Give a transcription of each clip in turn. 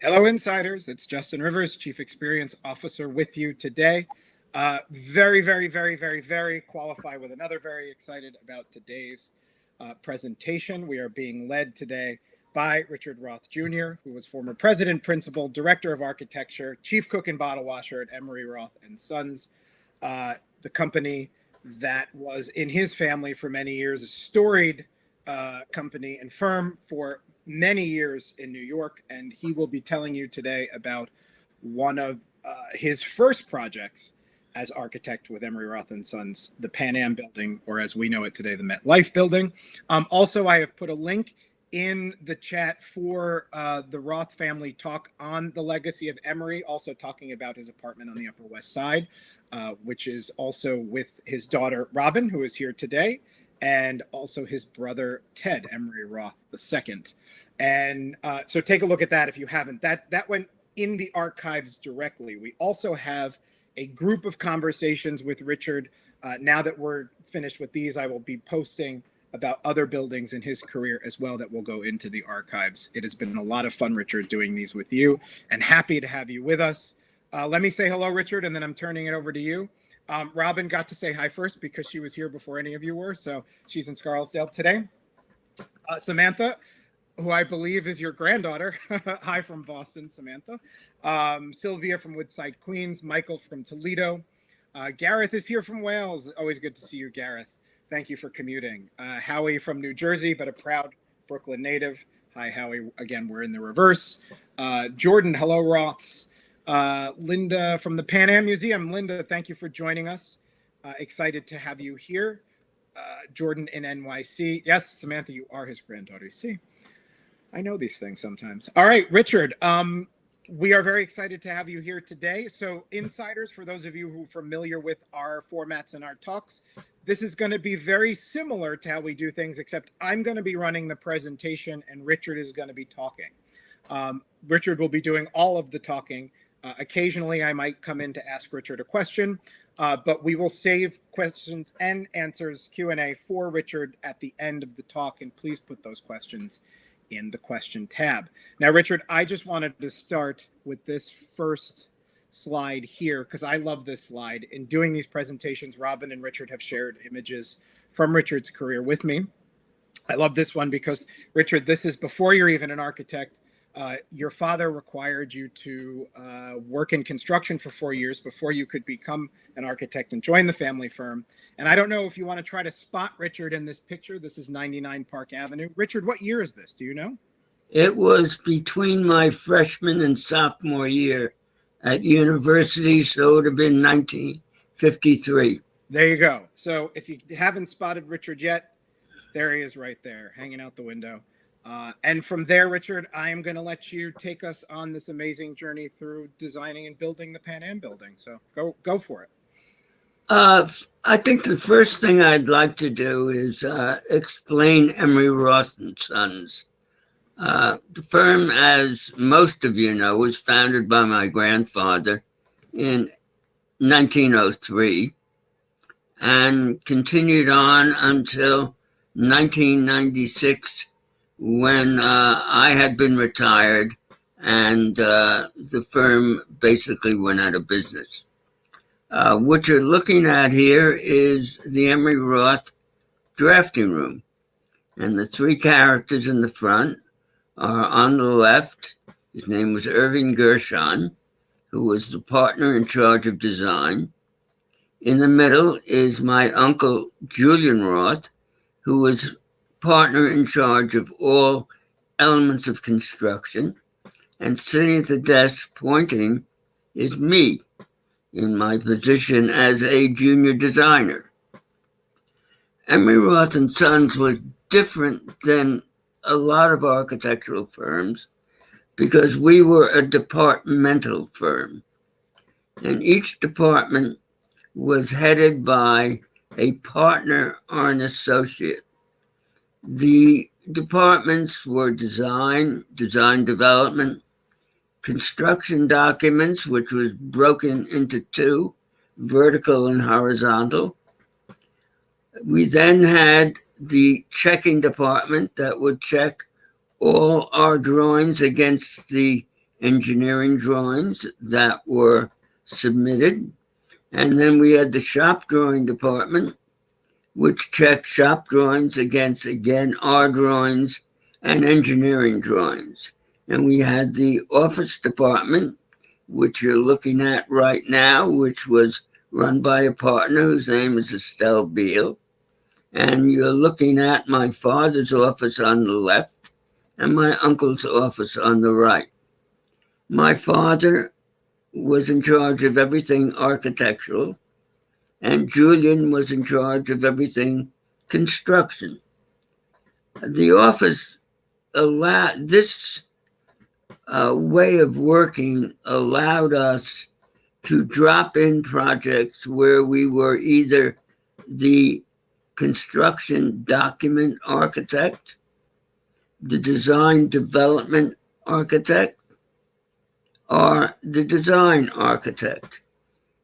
Hello, insiders. It's Justin Rivers, Chief Experience Officer, with you today. Very qualified with another very excited about today's presentation. We are being led today by Richard Roth Jr., who was former president, principal, director of architecture, chief cook and bottle washer at Emery Roth and Sons, the company that was in his family for many years, a storied company and firm for many years in New York. And he will be telling you today about one of his first projects as architect with Emery Roth and Sons, the Pan Am building, or as we know it today, the MetLife building. Also, I have put a link in the chat for the Roth family talk on the legacy of Emery, also talking about his apartment on the Upper West Side, which is also with his daughter, Robin, who is here today, and also his brother, Ted Emery Roth II. And so take a look at that if you haven't. That went in the archives directly. We also have a group of conversations with Richard. Now that we're finished with these, I will be posting about other buildings in his career as well that will go into the archives. It has been a lot of fun, Richard, doing these with you, and happy to have you with us. Let me say hello, Richard, and then I'm turning it over to you. Robin got to say hi first because she was here before any of you were, so she's in Scarsdale today. Samantha, who I believe is your granddaughter. Hi from Boston, Samantha. Sylvia from Woodside, Queens. Michael from Toledo. Gareth is here from Wales. Always good to see you, Gareth. Thank you for commuting. Howie from New Jersey, but a proud Brooklyn native. Hi, Howie. Again, we're in the reverse. Jordan, hello, Roths. Linda from the Pan Am Museum. Linda, thank you for joining us. Excited to have you here. Jordan in NYC. Yes, Samantha, you are his granddaughter. See, I know these things sometimes. All right, Richard, we are very excited to have you here today. So insiders, for those of you who are familiar with our formats and our talks, this is going to be very similar to how we do things, except I'm going to be running the presentation and Richard is going to be talking. Richard will be doing all of the talking. Occasionally, I might come in to ask Richard a question, but we will save questions and answers, Q&A, for Richard at the end of the talk, and please put those questions in the question tab. Now, Richard, I just wanted to start with this first slide here because I love this slide. In doing these presentations, Robin and Richard have shared images from Richard's career with me. I love this one because, Richard, this is before you're even an architect. Your father required you to work in construction for 4 years before you could become an architect and join the family firm. And I don't know if you want to try to spot Richard in this picture. This is 99 Park Avenue. Richard, what year is this? Do you know? It was between my freshman and sophomore year at university, so it would have been 1953. There you go. So if you haven't spotted Richard yet, there he is right there, hanging out the window. And from there, Richard, I am going to let you take us on this amazing journey through designing and building the Pan Am building. So go for it. I think the first thing I'd like to do is explain Emery Roth and Sons. The firm, as most of you know, was founded by my grandfather in 1903 and continued on until 1996, when I had been retired and the firm basically went out of business. What you're looking at here is the Emery Roth drafting room. And the three characters in the front are on the left. His name was Irving Gershon, who was the partner in charge of design. In the middle is my uncle, Julian Roth, who was partner in charge of all elements of construction. And sitting at the desk pointing is me in my position as a junior designer. Emery Roth and Sons was different than a lot of architectural firms because we were a departmental firm. And each department was headed by a partner or an associate. The departments were design development, construction documents, which was broken into two, vertical and horizontal. We then had the checking department that would check all our drawings against the engineering drawings that were submitted. And then we had the shop drawing department, which checked shop drawings against, again, our drawings and engineering drawings. And we had the office department, which you're looking at right now, which was run by a partner whose name is Estelle Beal. And you're looking at my father's office on the left and my uncle's office on the right. My father was in charge of everything architectural, and Julian was in charge of everything construction. The office allowed this way of working allowed us to drop in projects where we were either the construction document architect, the design development architect, or the design architect.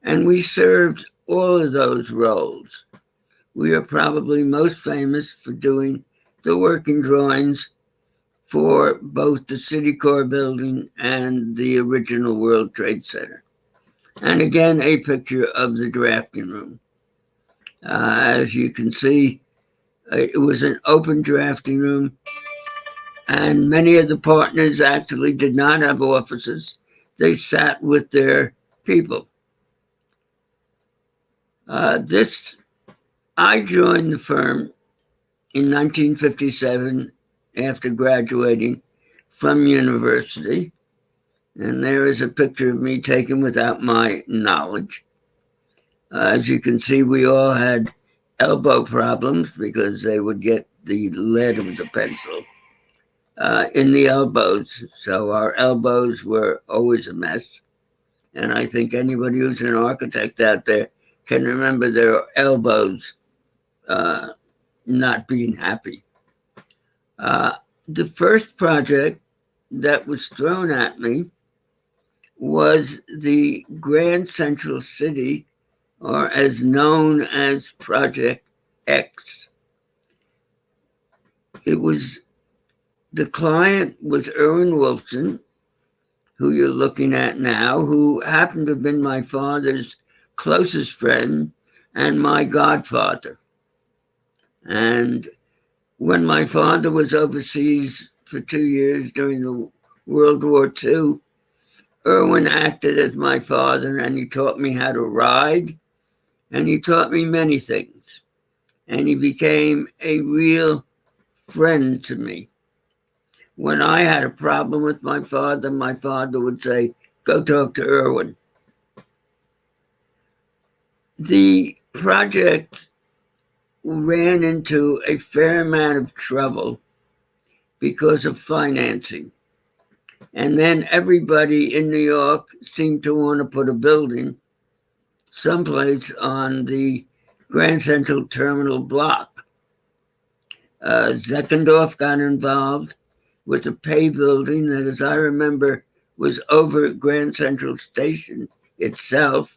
And we served all of those roles. We are probably most famous for doing the working drawings for both the City Core building and the original World Trade Center. And again, a picture of the drafting room. As you can see, it was an open drafting room, and many of the partners actually did not have offices. They sat with their people. I joined the firm in 1957 after graduating from university. And there is a picture of me taken without my knowledge. As you can see, we all had elbow problems because they would get the lead of the pencil in the elbows. So our elbows were always a mess. And I think anybody who's an architect out there can remember their elbows not being happy. The first project that was thrown at me was the Grand Central City, or as known as Project X. The client was Erwin Wolfson, who you're looking at now, who happened to have been my father's closest friend and my godfather. And when my father was overseas for 2 years during the World War II, Erwin acted as my father, and he taught me how to ride, and he taught me many things. And he became a real friend to me. When I had a problem with my father would say, go talk to Erwin. The project ran into a fair amount of trouble because of financing. And then everybody in New York seemed to want to put a building someplace on the Grand Central Terminal block. Zeckendorf got involved with a pay building that, as I remember, was over Grand Central Station itself.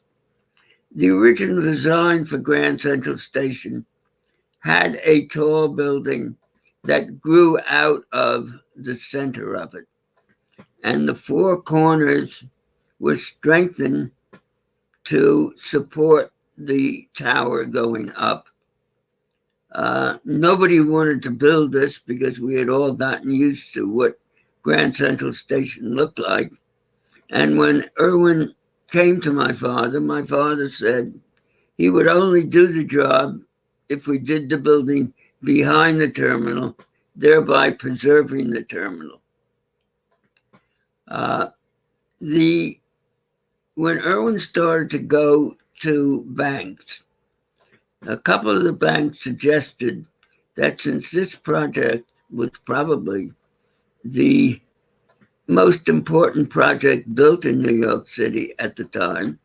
The original design for Grand Central Station had a tall building that grew out of the center of it. And the four corners were strengthened to support the tower going up. Nobody wanted to build this because we had all gotten used to what Grand Central Station looked like. And when Erwin came to my father said he would only do the job if we did the building behind the terminal, thereby preserving the terminal. When Erwin started to go to banks, a couple of the banks suggested that since this project was probably the most important project built in New York City at the time,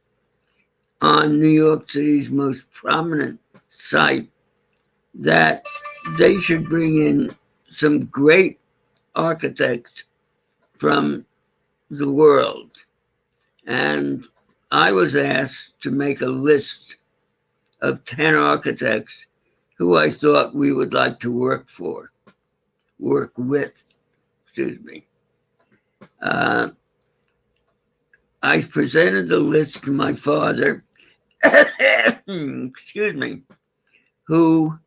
on New York City's most prominent site, that they should bring in some great architects from the world. And I was asked to make a list of 10 architects who I thought we would like to work with. I presented the list to my father, excuse me, who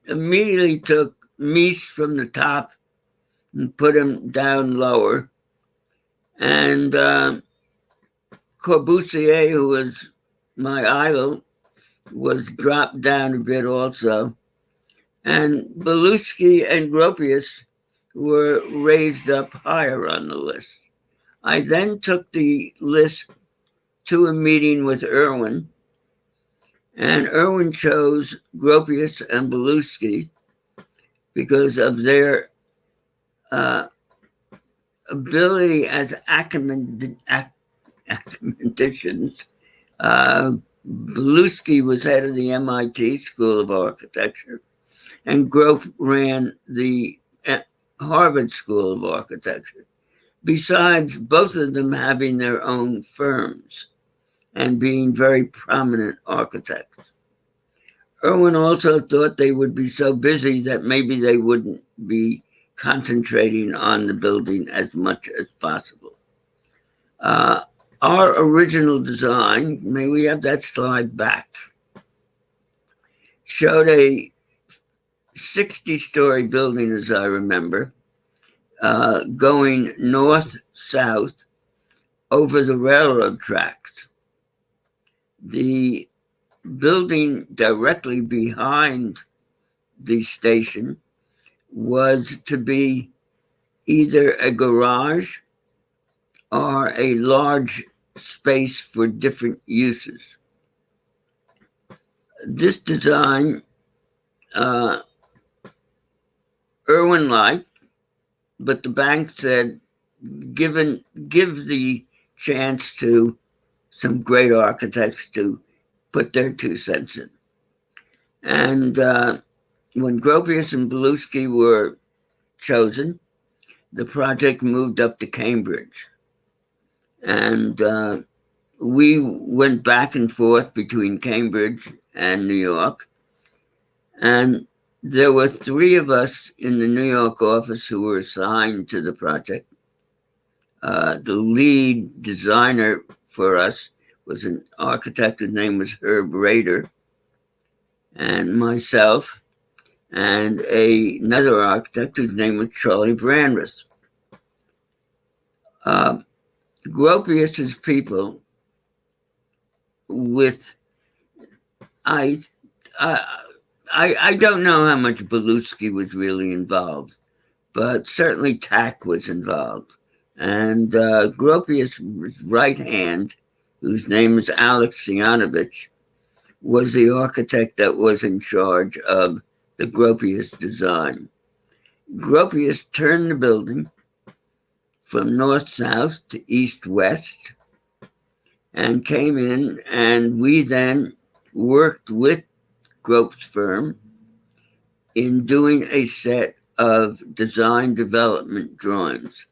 immediately took Mies from the top and put him down lower. And Corbusier, who was my idol, was dropped down a bit also. And Belluschi and Gropius were raised up higher on the list. I then took the list to a meeting with Irwin, and Irwin chose Gropius and Belluschi because of their ability as academicians. Belluschi was head of the MIT School of Architecture, and Grof ran the Harvard School of Architecture, besides both of them having their own firms and being very prominent architects. Irwin also thought they would be so busy that maybe they wouldn't be concentrating on the building as much as possible. Our original design, may we have that slide back, showed a 60-story building, as I remember, going north-south over the railroad tracks. The building directly behind the station was to be either a garage or a large space for different uses. This design, Irwin liked, but the bank said, give the chance to some great architects to put their 2 cents in. And when Gropius and Belluschi were chosen, the project moved up to Cambridge. And we went back and forth between Cambridge and New York. And there were 3 of us in the New York office who were assigned to the project. The lead designer for us was an architect, his name was Herb Rader, and myself, and another architect whose name was Charlie Brandreth. Gropius's people with I don't know how much Belluschi was really involved, but certainly TAC was involved. And Gropius' right hand, whose name is Alex Sianovich, was the architect that was in charge of the Gropius design. Gropius turned the building from north-south to east-west and came in, and we then worked with Grope's firm in doing a set of design development drawings.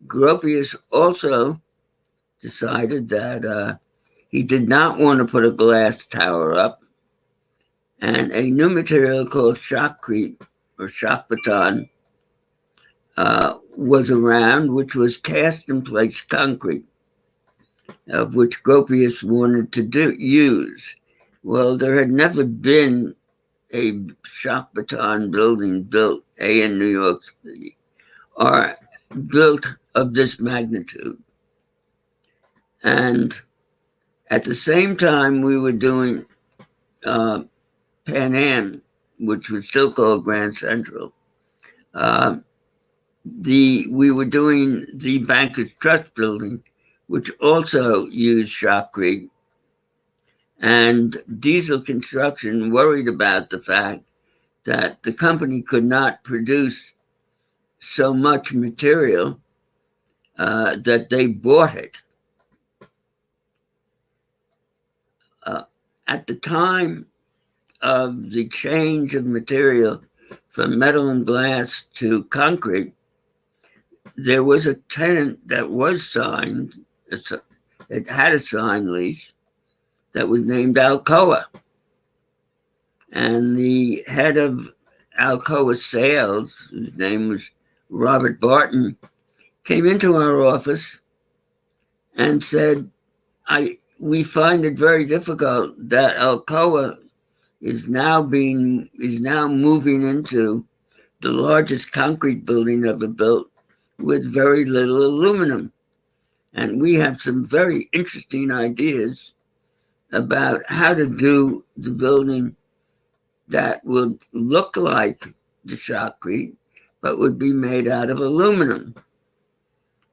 Gropius also decided that he did not want to put a glass tower up, and a new material called shotcrete or shock baton was around, which was cast in place concrete, of which Gropius wanted to use. Well, there had never been a shock baton building built, in New York City, or built of this magnitude. And at the same time, we were doing Pan Am, which was still called Grand Central. We were doing the Bankers Trust building, which also used shotcrete. And Diesel Construction worried about the fact that the company could not produce so much material that they bought it. At the time of the change of material from metal and glass to concrete, there was a tenant that was signed, it had a signed lease, that was named Alcoa. And the head of Alcoa sales, whose name was Robert Barton, came into our office and said, we find it very difficult that Alcoa is now moving into the largest concrete building ever built with very little aluminum. And we have some very interesting ideas about how to do the building that would look like the shotcrete, but would be made out of aluminum.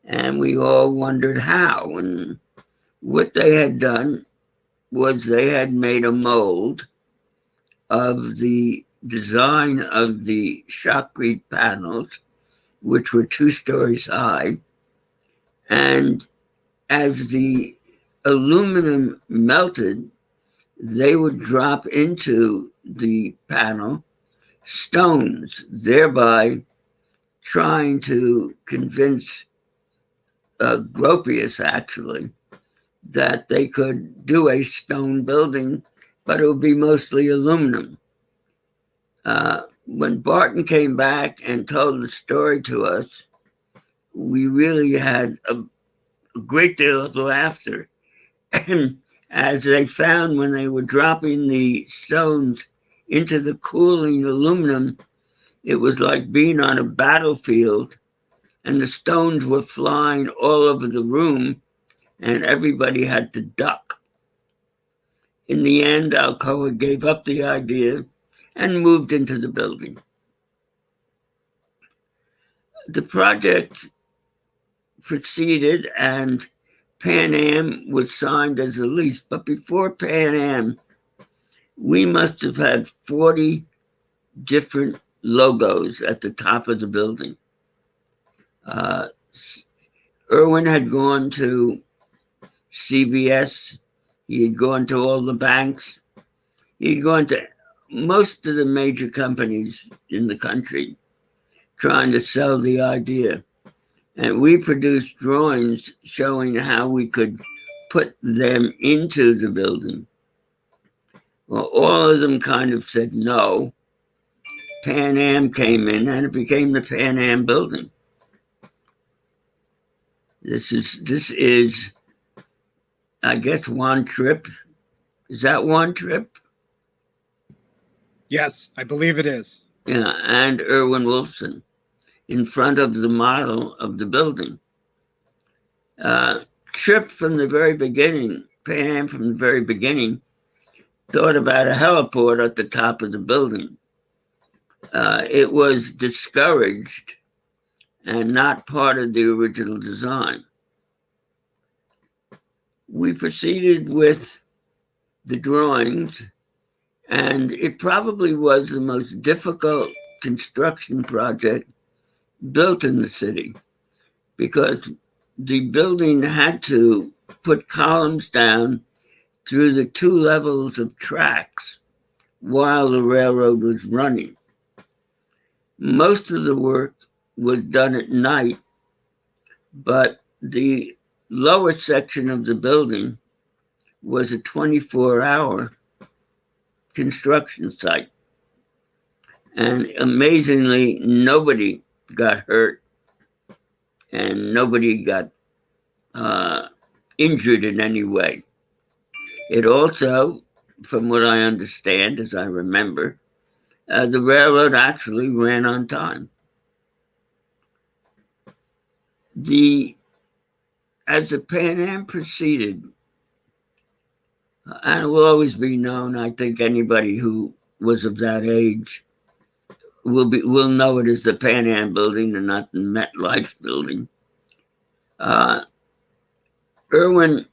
And we all wondered how. And what they had done was they had made a mold of the design of the shotcrete panels, which were 2 stories high. And as the aluminum melted, they would drop into the panel stones, thereby trying to convince Gropius, actually, that they could do a stone building, but it would be mostly aluminum. When Barton came back and told the story to us, we really had a great deal of laughter. And as they found when they were dropping the stones into the cooling aluminum, it was like being on a battlefield, and the stones were flying all over the room, and everybody had to duck. In the end, Alcoa gave up the idea and moved into the building. The project proceeded, and Pan Am was signed as a lease. But before Pan Am, we must have had 40 different logos at the top of the building. Irwin had gone to CBS. He had gone to all the banks. He'd gone to most of the major companies in the country trying to sell the idea. And we produced drawings showing how we could put them into the building. Well, all of them kind of said no. Pan Am came in, and it became the Pan Am building. This is, I guess, Juan Tripp. Is that Juan Tripp? Yes, I believe it is. Yeah, and Erwin Wolfson in front of the model of the building. Tripp from the very beginning, Pan Am from the very beginning, thought about a heliport at the top of the building. It was discouraged and not part of the original design. We proceeded with the drawings, and it probably was the most difficult construction project built in the city, because the building had to put columns down through the 2 levels of tracks while the railroad was running. Most of the work was done at night, but the lower section of the building was a 24-hour construction site. And amazingly, nobody got hurt and nobody got injured in any way. It also, from what I understand, as I remember, the railroad actually ran on time. As the Pan Am proceeded, and it will always be known, I think anybody who was of that age will know it as the Pan Am building and not the MetLife building. Irwin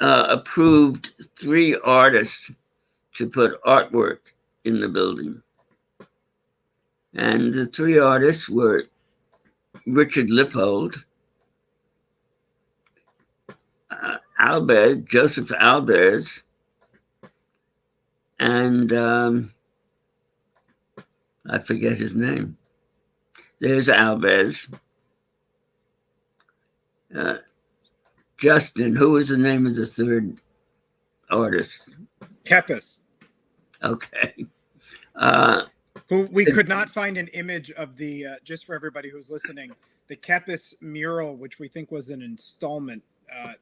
approved 3 artists to put artwork in the building. And the 3 artists were Richard Lippold, Joseph Albers, and I forget his name. There's Albers. Justin, who was the name of the 3rd artist? Kepis. Okay. Who we could not find an image of the, just for everybody who's listening, the Kepis mural, which we think was an installment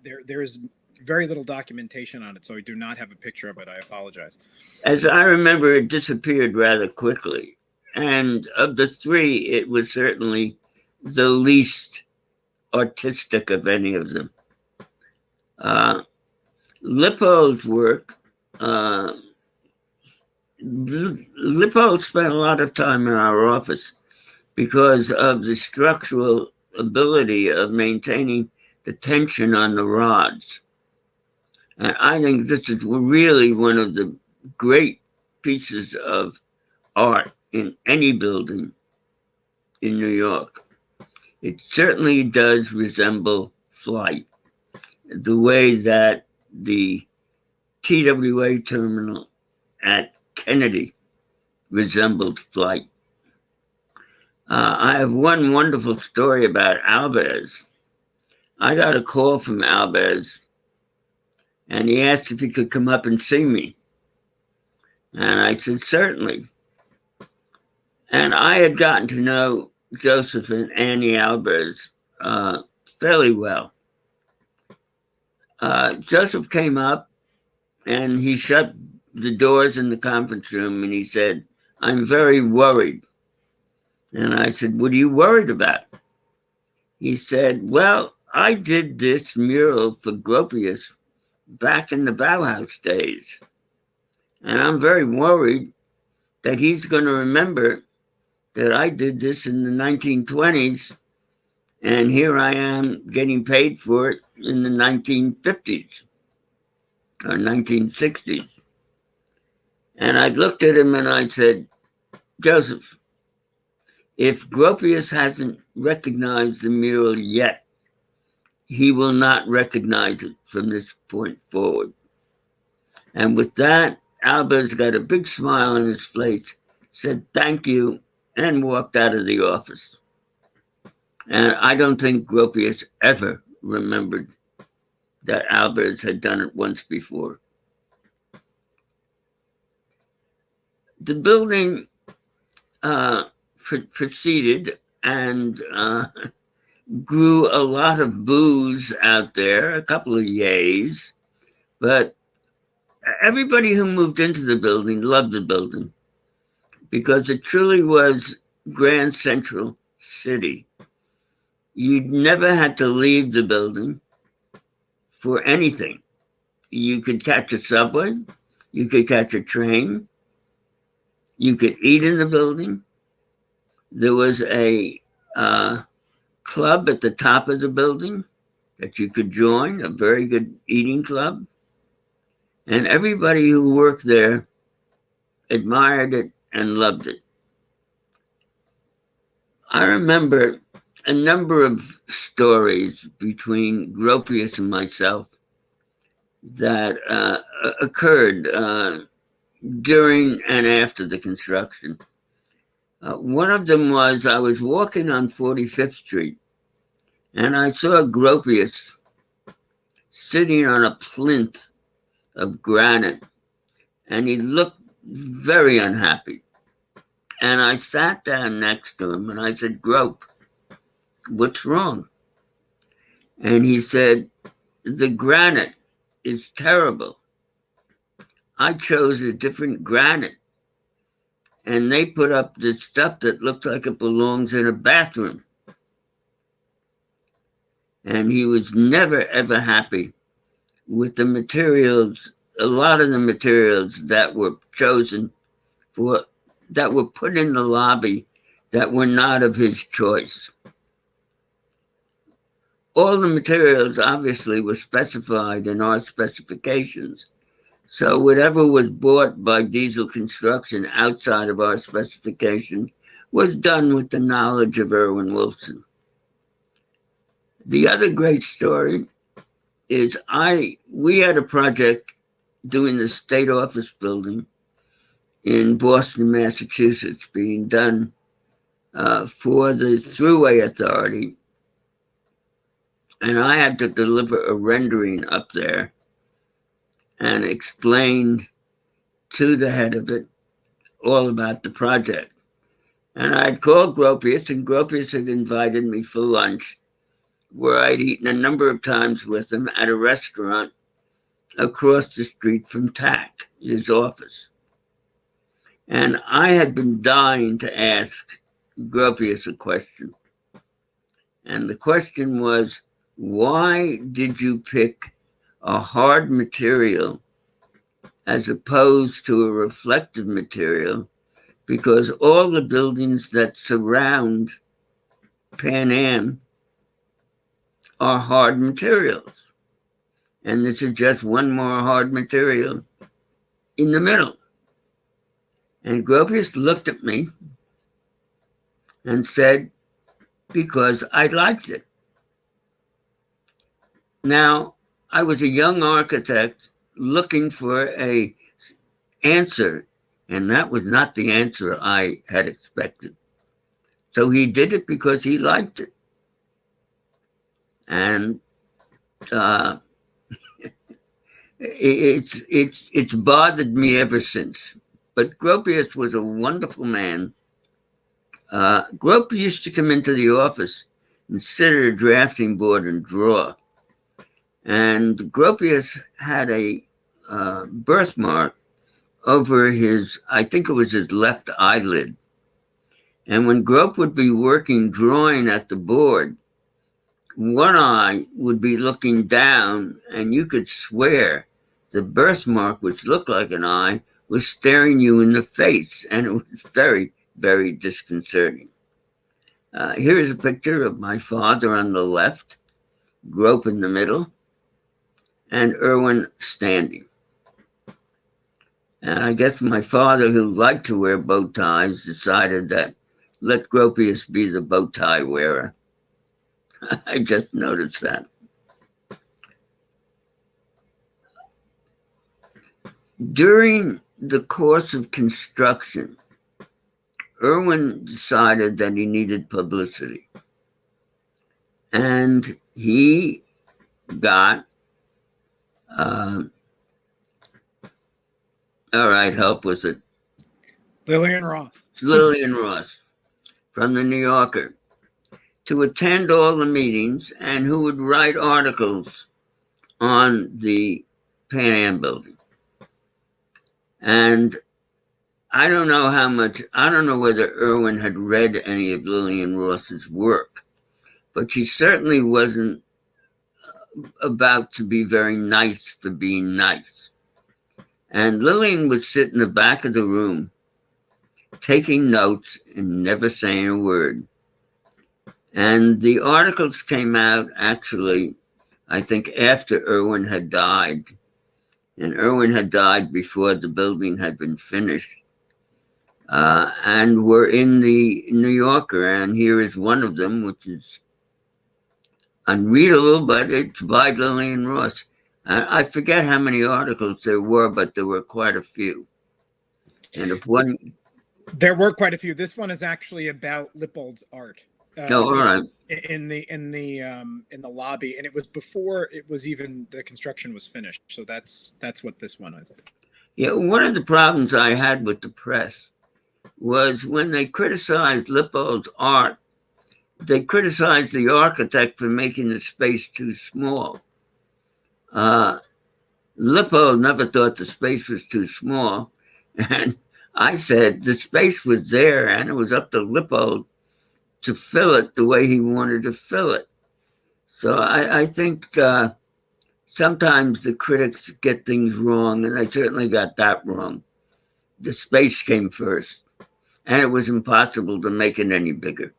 there is very little documentation on it, so I do not have a picture of it. I apologize. As I remember, it disappeared rather quickly. And of the three, it was certainly the least artistic of any of them. Lippo's work, uh, Lippo spent a lot of time in our office because of the structural ability of maintaining the tension on the rods. And I think this is really one of the great pieces of art in any building in New York. It certainly does resemble flight, the way that the TWA terminal at Kennedy resembled flight. I have one wonderful story about Albers. I got a call from Albers, and he asked if he could come up and see me. And I said, certainly. And I had gotten to know Joseph and Annie Albers fairly well. Joseph came up and he shut the doors in the conference room and he said, I'm very worried. And I said, what are you worried about? He said, well, I did this mural for Gropius back in the Bauhaus days. And I'm very worried that he's going to remember that I did this in the 1920s, and here I am getting paid for it in the 1950s or 1960s. And I looked at him and I said, Joseph, if Gropius hasn't recognized the mural yet, he will not recognize it from this point forward. And with that, Albers got a big smile on his face, said thank you, and walked out of the office. And I don't think Gropius ever remembered that Albers had done it once before. The building proceeded and grew a lot of boos out there, a couple of yays, but everybody who moved into the building loved the building because it truly was Grand Central City. You never had to leave the building for anything. You could catch a subway, you could catch a train, you could eat in the building. There was a club at the top of the building that you could join, a very good eating club. And everybody who worked there admired it and loved it. I remember a number of stories between Gropius and myself that occurred during and after the construction. One of them was I was walking on 45th Street and I saw Gropius sitting on a plinth of granite and he looked very unhappy. And I sat down next to him and I said, Grope, what's wrong? And he said, the granite is terrible. I chose a different granite and they put up this stuff that looks like it belongs in a bathroom. And he was never, ever happy with the materials, a lot of the materials that were chosen for, that were put in the lobby that were not of his choice. All the materials obviously were specified in our specifications. So whatever was bought by Diesel Construction outside of our specification was done with the knowledge of Irwin Wilson. The other great story is we had a project doing the state office building in Boston, Massachusetts, being done for the Thruway Authority. And I had to deliver a rendering up there and explained to the head of it all about the project. And I had called Gropius, and Gropius had invited me for lunch where I'd eaten a number of times with him at a restaurant across the street from TAC, his office. And I had been dying to ask Gropius a question. And the question was, why did you pick a hard material as opposed to a reflective material? Because all the buildings that surround Pan Am are hard materials. And this is just one more hard material in the middle. And Gropius looked at me and said, because I liked it. Now, I was a young architect looking for an answer, and that was not the answer I had expected. So he did it because he liked it. And it's bothered me ever since. But Gropius was a wonderful man. Gropius used to come into the office and sit at a drafting board and draw. And Gropius had a birthmark over his, I think it was his left eyelid. And when Grop would be working, drawing at the board, one eye would be looking down, and you could swear the birthmark, which looked like an eye, was staring you in the face. And it was very, very disconcerting. Here's a picture of my father on the left, Grop in the middle, and Irwin standing. And I guess my father, who liked to wear bow ties, decided that let Gropius be the bow tie wearer. I just noticed that. During the course of construction, Irwin decided that he needed publicity. And he got, all right, help with it. Lillian Roth. Lillian Roth from the New Yorker to attend all the meetings and who would write articles on the Pan Am building. And I don't know whether Irwin had read any of Lillian Roth's work, but she certainly wasn't about to be very nice for being nice. And Lillian would sit in the back of the room taking notes and never saying a word. And the articles came out actually, I think, after Irwin had died. And Irwin had died before the building had been finished. And were in the New Yorker. And here is one of them, which is unreadable, but it's by Lillian Roth. I forget how many articles there were, but there were quite a few. And if one... There were quite a few. This one is actually about Lippold's art. All right. In the lobby, and it was before it was even the construction was finished. So that's what this one is. Yeah, one of the problems I had with the press was when they criticized Lippold's art, they criticized the architect for making the space too small. Lippold never thought the space was too small, and I said the space was there, and it was up to Lippold to fill it the way he wanted to fill it. So I think sometimes the critics get things wrong, and I certainly got that wrong. The space came first, and it was impossible to make it any bigger.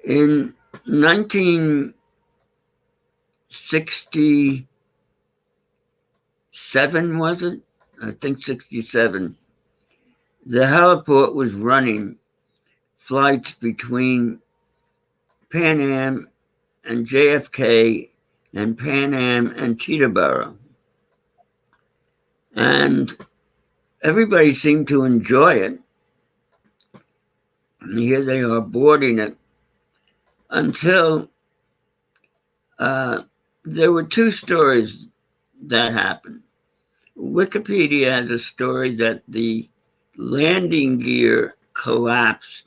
In 1967, was it? I think 67. The heliport was running flights between Pan Am and JFK and Pan Am and Teterboro. And everybody seemed to enjoy it. And here they are boarding it until there were two stories that happened. Wikipedia has a story that the landing gear collapsed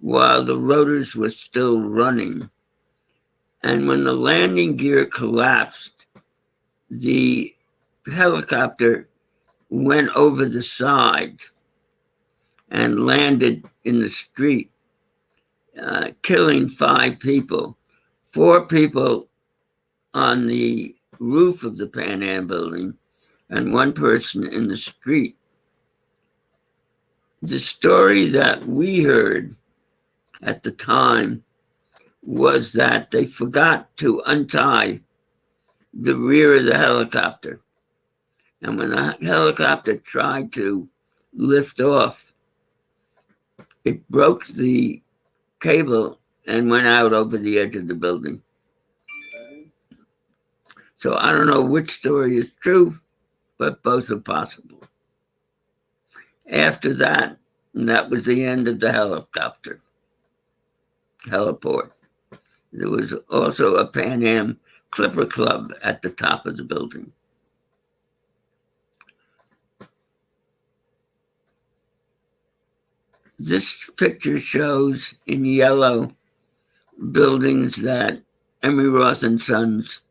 while the rotors were still running. And when the landing gear collapsed, the helicopter went over the side and landed in the street, killing 5 people. 4 people on the roof of the Pan Am building and 1 person in the street. The story that we heard at the time was that they forgot to untie the rear of the helicopter. And when the helicopter tried to lift off, it broke the cable and went out over the edge of the building. So I don't know which story is true, but both are possible. After that, that was the end of the helicopter, heliport. There was also a Pan Am Clipper Club at the top of the building. This picture shows in yellow buildings that Emery Roth and Sons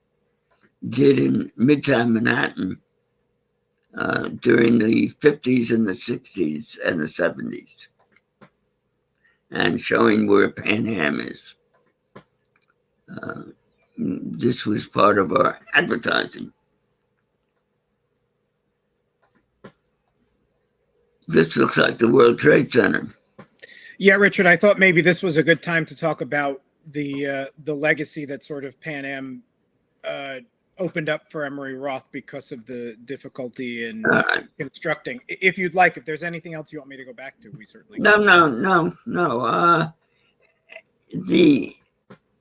did in Midtown Manhattan during the 50s and the 60s and the 70s, and showing where Pan Am is. This was part of our advertising. This looks like the World Trade Center. Yeah, Richard, I thought maybe this was a good time to talk about the legacy that sort of Pan Am opened up for Emery Roth because of the difficulty in constructing. If you'd like, if there's anything else you want me to go back to, we certainly can. No.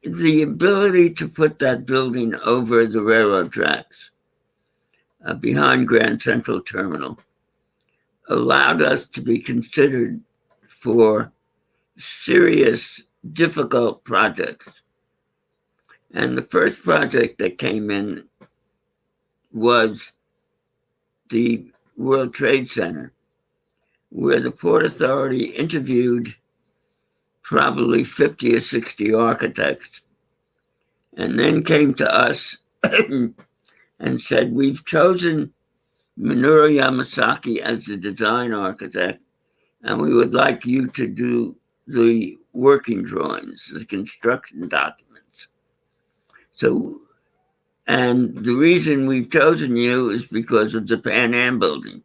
The ability to put that building over the railroad tracks behind Grand Central Terminal allowed us to be considered for serious, difficult projects. And the first project that came in was the World Trade Center, where the Port Authority interviewed probably 50 or 60 architects, and then came to us and said, we've chosen Minoru Yamasaki as the design architect, and we would like you to do the working drawings, the construction documents. So, and the reason we've chosen you is because of the Pan Am building.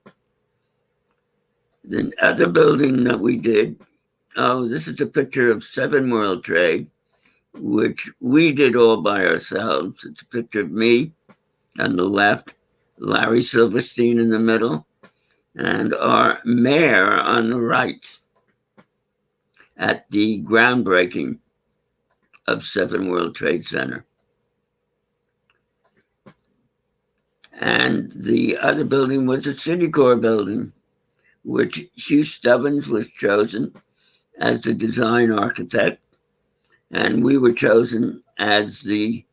The other building that we did, this is a picture of 7 World Trade, which we did all by ourselves. It's a picture of me on the left, Larry Silverstein in the middle, and our mayor on the right at the groundbreaking of 7 World Trade Center. And the other building was a Citicorp building, which Hugh Stubbins was chosen as the design architect, and we were chosen as the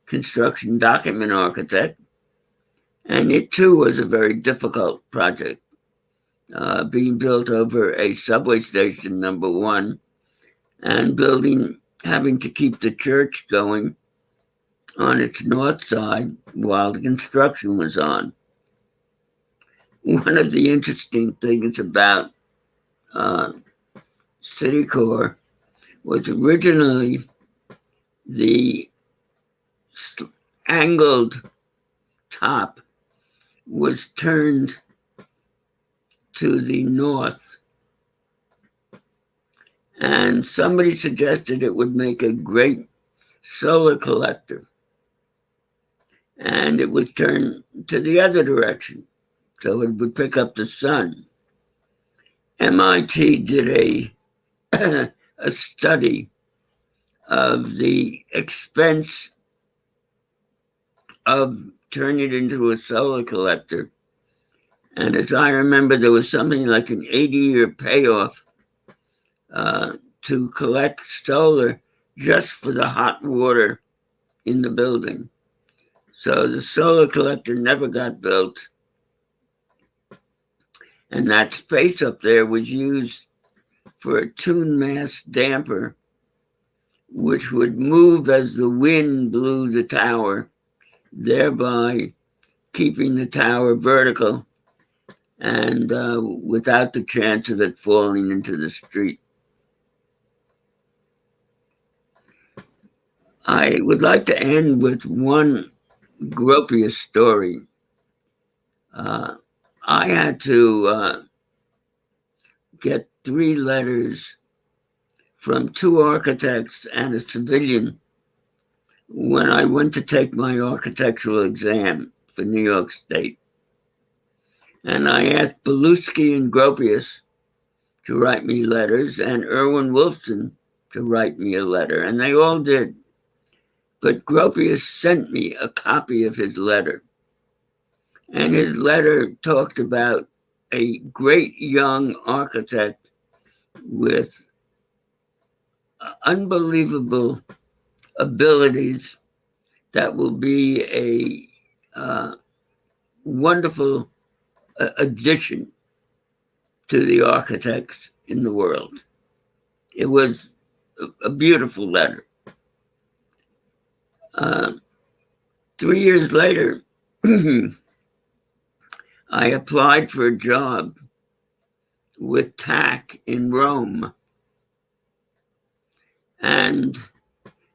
construction document architect. And it too was a very difficult project, being built over a subway station, number 1, and having to keep the church going on its north side while the construction was on. One of the interesting things about Citicorp was originally the angled top was turned to the north, and somebody suggested it would make a great solar collector, and it would turn to the other direction, so it would pick up the sun. MIT did a study of the expense of turning it into a solar collector. And as I remember, there was something like an 80-year payoff to collect solar just for the hot water in the building. So the solar collector never got built. And that space up there was used for a tune mast damper, which would move as the wind blew the tower, thereby keeping the tower vertical and without the chance of it falling into the street. I would like to end with one Gropius story. I had to get 3 letters from 2 architects and a civilian when I went to take my architectural exam for New York State. And I asked Belluschi and Gropius to write me letters and Erwin Wolfson to write me a letter, and they all did. But Gropius sent me a copy of his letter. And his letter talked about a great young architect with unbelievable abilities that will be a wonderful addition to the architects in the world. It was a beautiful letter. 3 years later, I applied for a job with TAC in Rome. And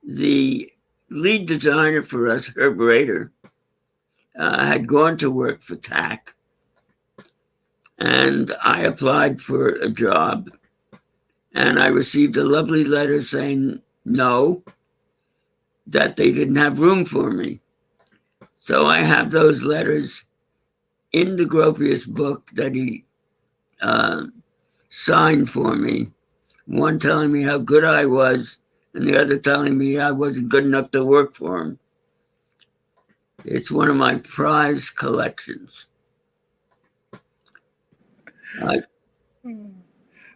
the lead designer for us, Herb Rader, had gone to work for TAC. And I applied for a job. And I received a lovely letter saying no, that they didn't have room for me. So I have those letters in the Gropius book that he signed for me. One telling me how good I was, and the other telling me I wasn't good enough to work for him. It's one of my prized collections. I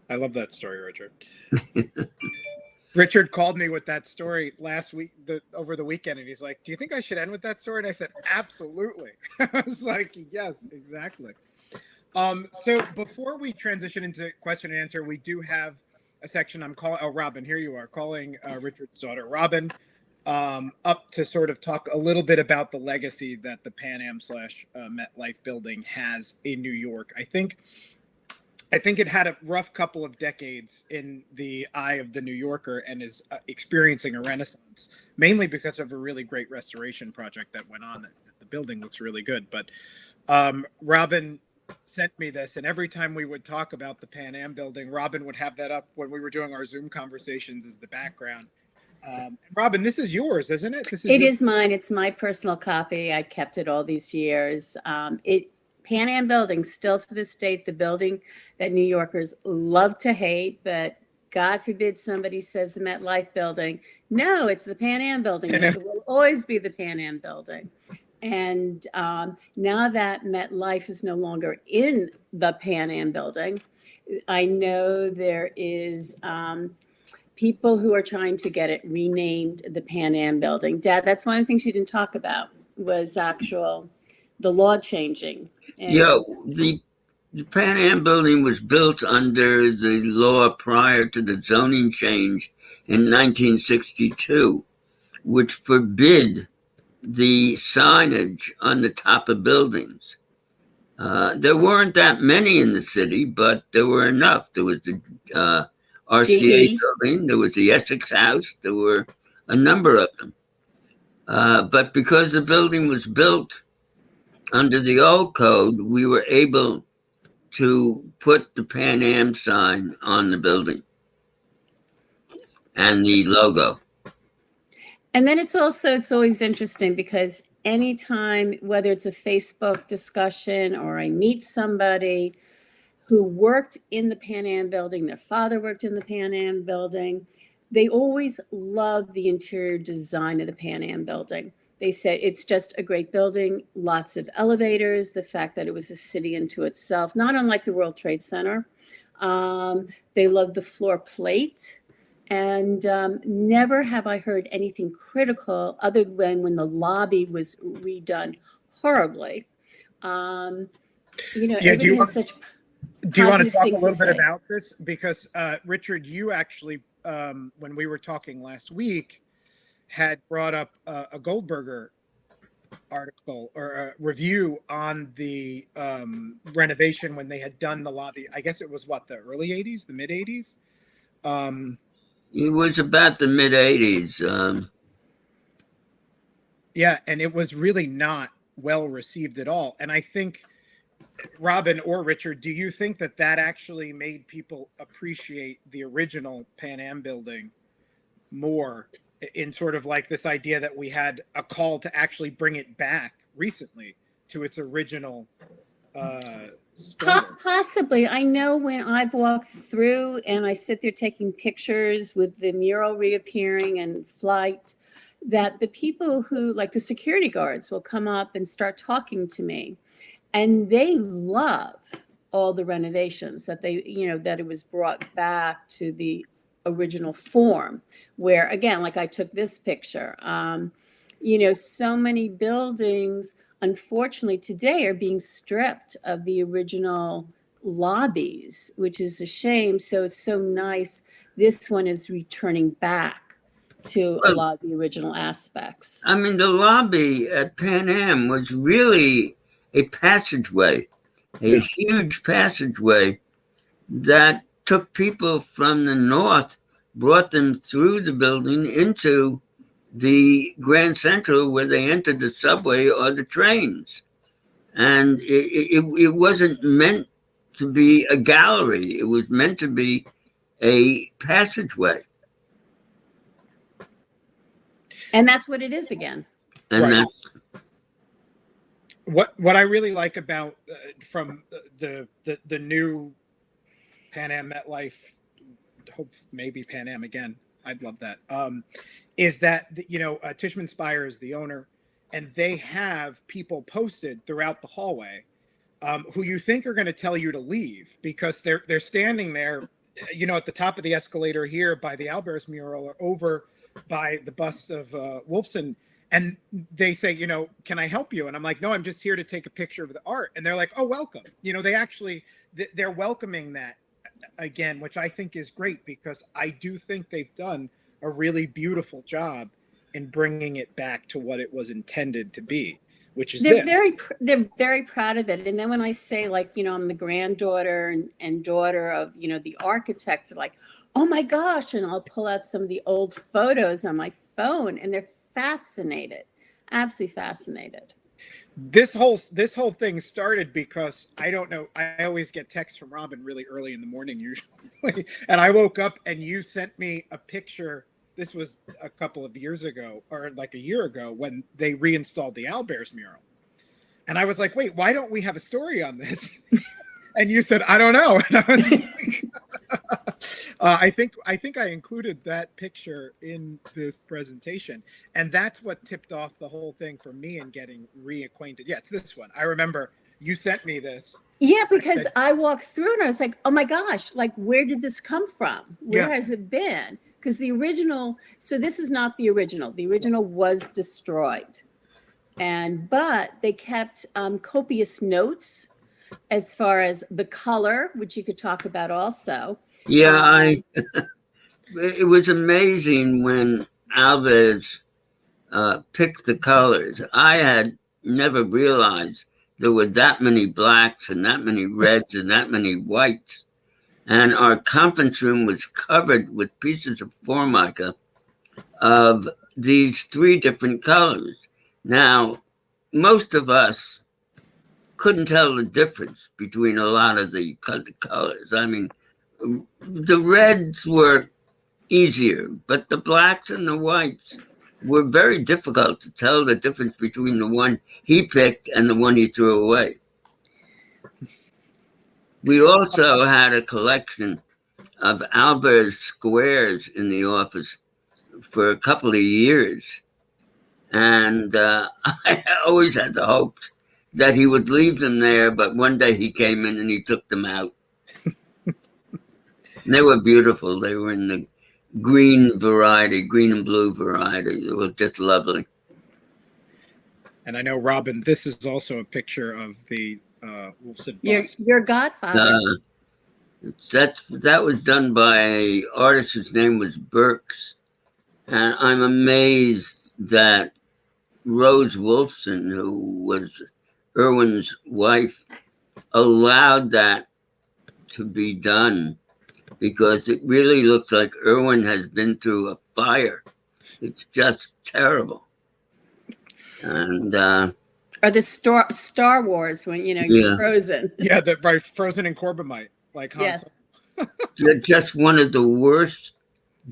love that story, Richard. Richard called me with that story last week, over the weekend, and he's like, "Do you think I should end with that story?" And I said, "Absolutely." I was like, "Yes, exactly." So before we transition into question and answer, we do have a section I'm calling. Oh, Robin, here you are, calling Richard's daughter, Robin, up to sort of talk a little bit about the legacy that the Pan Am / MetLife building has in New York. I think it had a rough couple of decades in the eye of the New Yorker and is experiencing a renaissance, mainly because of a really great restoration project that went on. The building looks really good. But Robin sent me this, and every time we would talk about the Pan Am building, Robin would have that up when we were doing our Zoom conversations as the background. Robin, this is yours, isn't it? It is mine. It's my personal copy. I kept it all these years. Pan Am building, still to this date, the building that New Yorkers love to hate, but God forbid somebody says the MetLife building. No, it's the Pan Am building. It will always be the Pan Am building. And now that MetLife is no longer in the Pan Am building, I know there is people who are trying to get it renamed the Pan Am building. Dad, that's one of the things you didn't talk about was the law changing. And the Pan Am building was built under the law prior to the zoning change in 1962, which forbid the signage on the top of buildings. There weren't that many in the city, but there were enough. There was the RCA building, there was the Essex House, there were a number of them. But because the building was built under the old code, we were able to put the Pan Am sign on the building and the logo. And then it's always interesting because anytime, whether it's a Facebook discussion or I meet somebody who worked in the Pan Am building, their father worked in the Pan Am building, they always love the interior design of the Pan Am building. They said it's just a great building, lots of elevators, the fact that it was a city unto itself, not unlike the World Trade Center. They loved the floor plate. And never have I heard anything critical other than when the lobby was redone horribly. Everything has such... Do you want to positive talk a things to little bit say. about this? Because Richard, you actually, when we were talking last week, had brought up a Goldberger article or a review on the renovation when they had done the lobby. I guess it was what, the early 80s, the mid 80s? It was about the mid 80s. Yeah, and it was really not well received at all. And I think, Robin or Richard, do you think that that actually made people appreciate the original Pan Am building more, in sort of like this idea that we had a call to actually bring it back recently to its original splendor? Possibly. I know when I've walked through and I sit there taking pictures with the mural reappearing and flight, that the people who, like the security guards, will come up and start talking to me. And they love all the renovations that they, that it was brought back to the original form, where, again, like I took this picture, so many buildings, unfortunately, today are being stripped of the original lobbies, which is a shame. So it's so nice. This one is returning back to a lot of the original aspects. I mean, the lobby at Pan Am was really a passageway, a huge passageway that took people from the north, brought them through the building into the Grand Central where they entered the subway or the trains. And it wasn't meant to be a gallery. It was meant to be a passageway. And that's what it is again. And Right. that's What I really like about from the new Pan Am MetLife, hope maybe Pan Am again, I'd love that, is that Tishman Speyer is the owner, and they have people posted throughout the hallway who you think are going to tell you to leave, because they're standing there, at the top of the escalator here by the Albers mural, or over by the bust of Wolfson. And they say, can I help you? And I'm like, no, I'm just here to take a picture of the art. And they're like, oh, welcome. They actually, they're welcoming that again, which I think is great, because I do think they've done a really beautiful job in bringing it back to what it was intended to be, which is they're this. they're very proud of it. And then when I say, like, I'm the granddaughter and daughter of, the architects, are like, oh my gosh. And I'll pull out some of the old photos on my phone, and they're fascinated, absolutely fascinated. This whole thing started because I don't know. I always get texts from Robin really early in the morning usually, and I woke up and you sent me a picture. This was a couple of years ago, or like a year ago, when they reinstalled the Albers mural, and I was like, "Wait, why don't we have a story on this?" And you said, "I don't know." And I was like, I think I included that picture in this presentation, and that's what tipped off the whole thing for me in getting reacquainted. Yeah, it's this one. I remember you sent me this. Yeah, because I walked through and I was like, oh my gosh, like, where did this come from? Where has it been? Because the original, so this is not the original. The original was destroyed, but they kept copious notes as far as the color, which you could talk about also. Yeah, it was amazing when Alves picked the colors. I had never realized there were that many blacks and that many reds and that many whites. And our conference room was covered with pieces of formica of these three different colors. Now, most of us couldn't tell the difference between a lot of the colors. I mean, the reds were easier, but the blacks and the whites were very difficult to tell the difference between the one he picked and the one he threw away. We also had a collection of Albers squares in the office for a couple of years. And I always had the hopes that he would leave them there, but one day he came in and he took them out. And they were beautiful. They were in the green variety, green and blue variety. They were just lovely. And I know, Robin, this is also a picture of the Wolfson bust. Your godfather. That was done by an artist whose name was Burks. And I'm amazed that Rose Wolfson, who was Irwin's wife, allowed that to be done, because it really looks like Irwin has been through a fire. It's just terrible. And Or the Star Wars when, Yeah. you're frozen. Yeah, right, frozen in Corbomite, like Han Yes. just one of the worst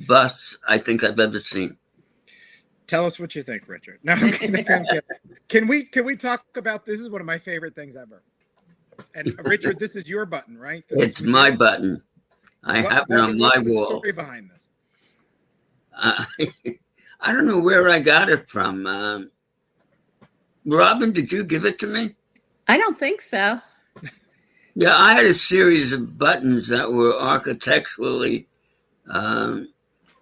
busts I think I've ever seen. Tell us what you think, Richard. No, I'm kidding. Can we talk about this? Is one of my favorite things ever. And Richard, this is your button, right? It's my button. I have it on my what's the wall. story behind this? I don't know where I got it from. Robin, did you give it to me? I don't think so. Yeah, I had a series of buttons that were architecturally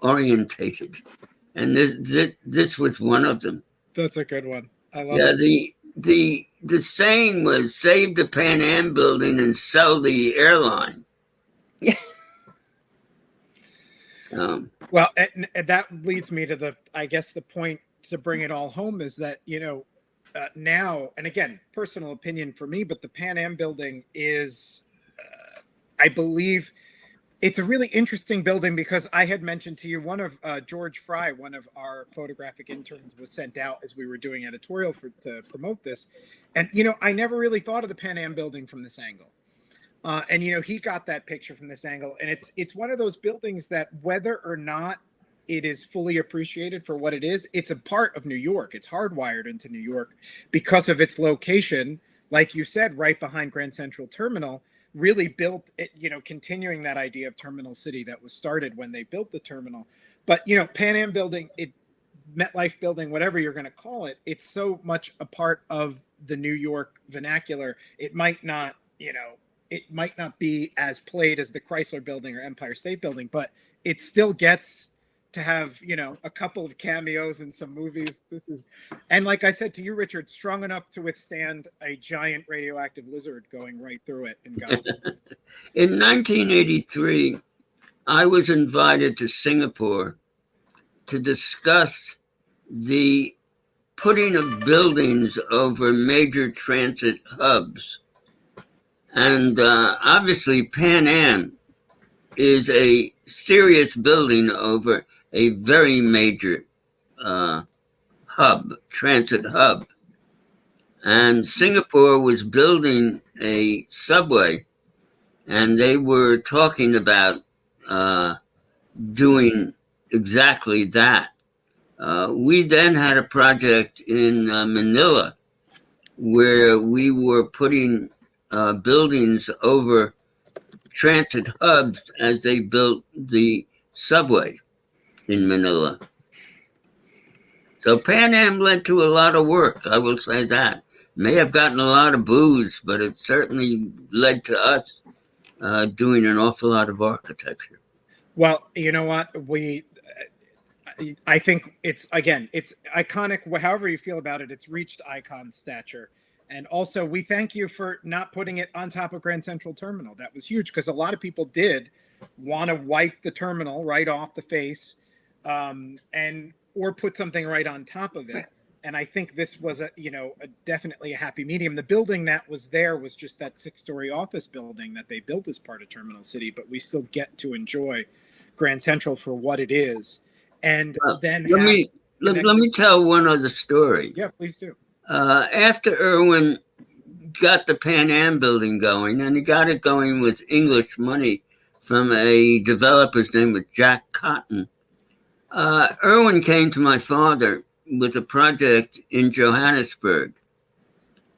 orientated, and this was one of them. That's a good one. I love Yeah, it. the saying was save the Pan Am building and sell the airline. Yeah. Well, and that leads me to the point to bring it all home is that, now, and again, personal opinion for me, but the Pan Am building is, I believe, it's a really interesting building because I had mentioned to you one of George Fry, one of our photographic interns, was sent out as we were doing editorial to promote this. And, I never really thought of the Pan Am building from this angle. And he got that picture from this angle, and it's one of those buildings that whether or not it is fully appreciated for what it is, it's a part of New York. It's hardwired into New York because of its location, like you said, right behind Grand Central Terminal, really built it, continuing that idea of Terminal City that was started when they built the terminal. But, Pan Am building, MetLife building, whatever you're going to call it, it's so much a part of the New York vernacular. It might not be as played as the Chrysler building or Empire State Building, but it still gets to have, a couple of cameos in some movies. And like I said to you, Richard, strong enough to withstand a giant radioactive lizard going right through it in Gaza. In 1983, I was invited to Singapore to discuss the putting of buildings over major transit hubs. And obviously, Pan Am is a serious building over a very major transit hub. And Singapore was building a subway, and they were talking about doing exactly that. We then had a project in Manila where we were putting buildings over transit hubs as they built the subway in Manila. So Pan Am led to a lot of work, I will say that. May have gotten a lot of boos, but it certainly led to us doing an awful lot of architecture. Well, you know what? I think it's iconic. However you feel about it, it's reached icon stature. And also, we thank you for not putting it on top of Grand Central Terminal. That was huge because a lot of people did want to wipe the terminal right off the face, or put something right on top of it. And I think this was definitely a happy medium. The building that was there was just that 6-story office building that they built as part of Terminal City, but we still get to enjoy Grand Central for what it is. And then let me tell one other story. Yeah, please do. After Irwin got the Pan Am building going, and he got it going with English money from a developer's name was Jack Cotton, Irwin came to my father with a project in Johannesburg.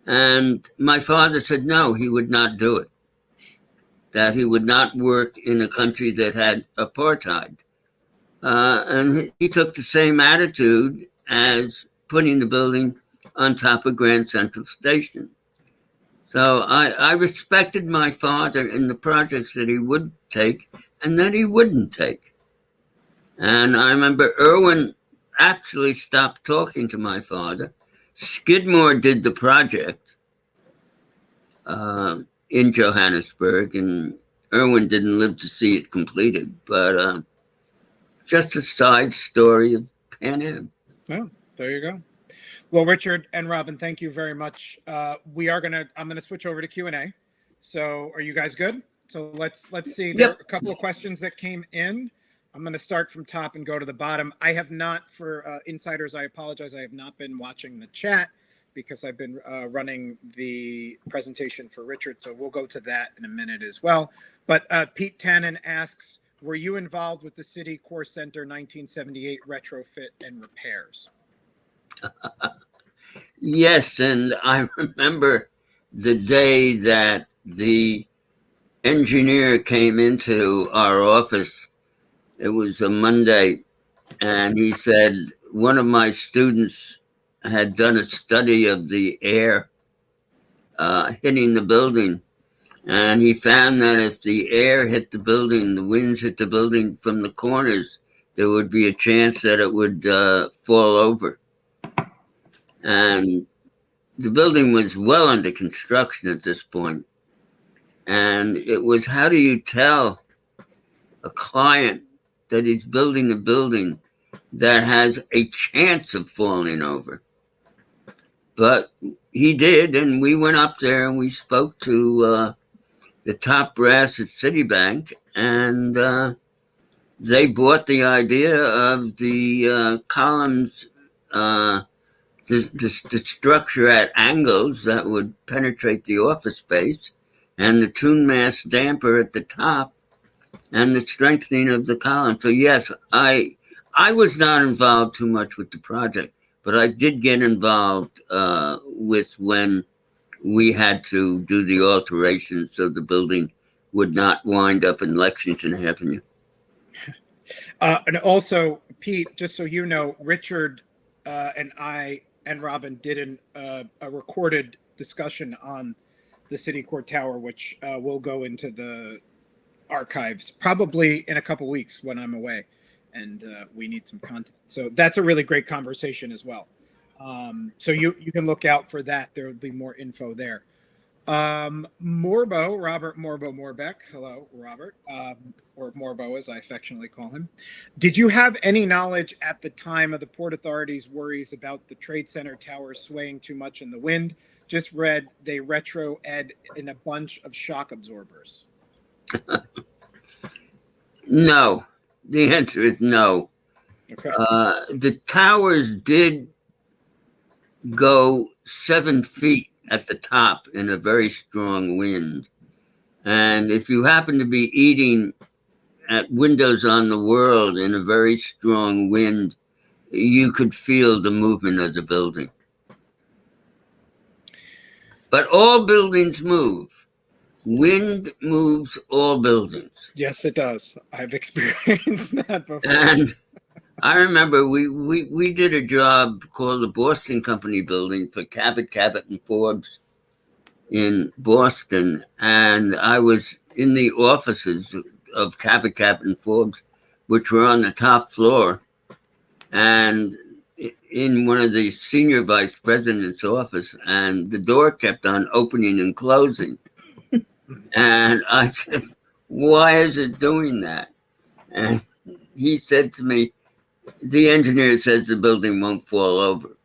And my father said no, he would not do it, that he would not work in a country that had apartheid. And he took the same attitude as putting the building on top of Grand Central Station. So I respected my father in the projects that he would take and that he wouldn't take. And I remember Irwin actually stopped talking to my father. Skidmore did the project in Johannesburg, and Irwin didn't live to see it completed, but just a side story of Pan Am. Oh, there you go. Well, Richard and Robin, thank you very much. I'm gonna switch over to Q&A. So are you guys good? So let's see. There are Yep. a couple of questions that came in. I'm going to start from top and go to the bottom. I have not, for insiders, I apologize. I have not been watching the chat because I've been running the presentation for Richard. So we'll go to that in a minute as well. But Pete Tannen asks, were you involved with the City Core Center 1978 retrofit and repairs? Yes, and I remember the day that the engineer came into our office. It was a Monday, and he said one of my students had done a study of the air hitting the building, and he found that if the air hit the building, the winds hit the building from the corners, there would be a chance that it would fall over. And the building was well under construction at this point. And it was, how do you tell a client that he's building a building that has a chance of falling over? But he did, and we went up there and we spoke to the top brass at Citibank, and they bought the idea of the columns, the structure at angles that would penetrate the office space, and the tune mass damper at the top, and the strengthening of the column. So yes, I was not involved too much with the project, but I did get involved with when we had to do the alterations so the building would not wind up in Lexington Avenue. And also, Pete, just so you know, Richard and I and Robin did a recorded discussion on the City Court Tower, which will go into the archives probably in a couple weeks when I'm away, and we need some content. So that's a really great conversation as well. So you can look out for that. There will be more info there. Robert Morbo Morbeck. Hello, Robert, or Morbo as I affectionately call him. Did you have any knowledge at the time of the Port Authority's worries about the Trade Center tower swaying too much in the wind? Just read they retro-ed in a bunch of shock absorbers. No. The answer is no. Okay. The towers did go 7 feet at the top in a very strong wind. And if you happen to be eating at Windows on the World in a very strong wind, you could feel the movement of the building. But all buildings move. Wind moves all buildings. Yes, it does. I've experienced that before. And I remember we did a job called the Boston Company building for Cabot and Forbes in Boston. And I was in the offices of Cabot and Forbes, which were on the top floor. And in one of the senior vice president's office, and the door kept on opening and closing. And I said, why is it doing that? And he said to me, the engineer says the building won't fall over,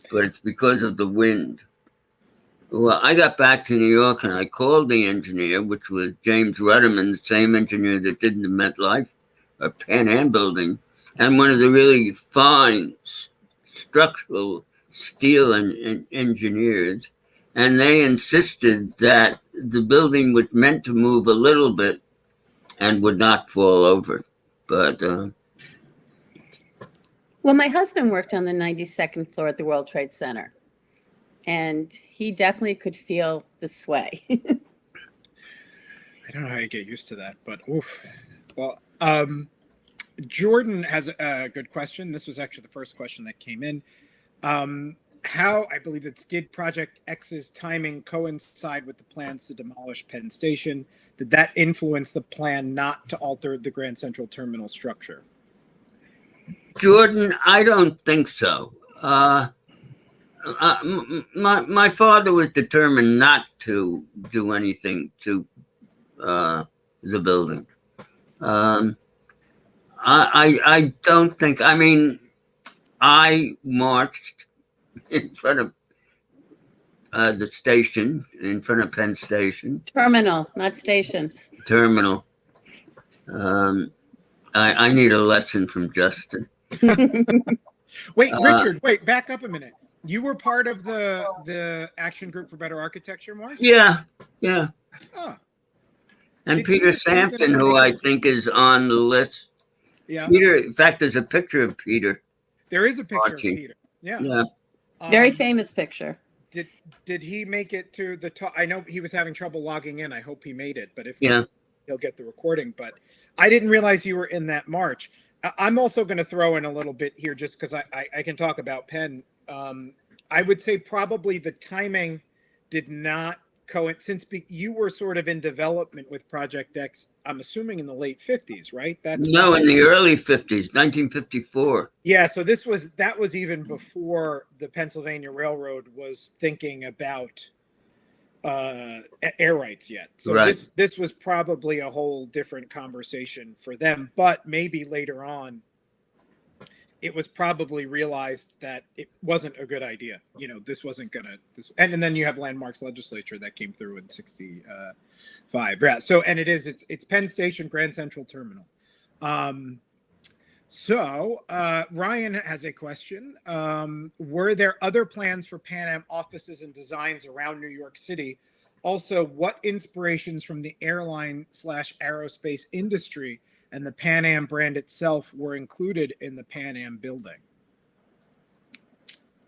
but it's because of the wind. Well, I got back to New York and I called the engineer, which was James Rudderman, the same engineer that did the MetLife or Pan Am building, and one of the really fine structural steel and engineers. And they insisted that the building was meant to move a little bit and would not fall over. But well, my husband worked on the 92nd floor at the World Trade Center, and he definitely could feel the sway. I don't know how you get used to that, but oof. Well, Jordan has a good question. This was actually the first question that came in. How, I believe it's, did Project X's timing coincide with the plans to demolish Penn Station? Did that influence the plan not to alter the Grand Central Terminal structure? Jordan, I don't think so. My father was determined not to do anything to the building. I don't think, I mean, I marched in front of the station, in front of Penn Station. Terminal, not station. Terminal. I need a lesson from Justin. Wait, Richard, wait, back up a minute. You were part of the Action Group for Better Architecture, Morris? Yeah. Oh, And Did Peter you think that Sampson, it who would I make it- think is on the list. yeah. Peter, in fact, there's a picture of Peter. There is a picture Archie. of Peter. Yeah. Yeah. Very famous picture. Did he make it to the top? I know he was having trouble logging in. I hope he made it, but if Yeah. not, he'll get the recording. But I didn't realize you were in that march. I'm also going to throw in a little bit here just because I can talk about Penn. I would say probably the timing did not since you were sort of in development with Project X, I'm assuming in the late 50s, right? No, in the early 50s, 1954. Yeah, so that was even before the Pennsylvania Railroad was thinking about air rights yet. So Right. this was probably a whole different conversation for them, but maybe later on it was probably realized that it wasn't a good idea. This wasn't gonna and then you have landmarks legislature that came through in 65. Yeah. So and it's Penn Station Grand Central Terminal. So Ryan has a question. Were there other plans for Pan Am offices and designs around New York City? Also, what inspirations from the airline/aerospace industry and the Pan Am brand itself were included in the Pan Am building?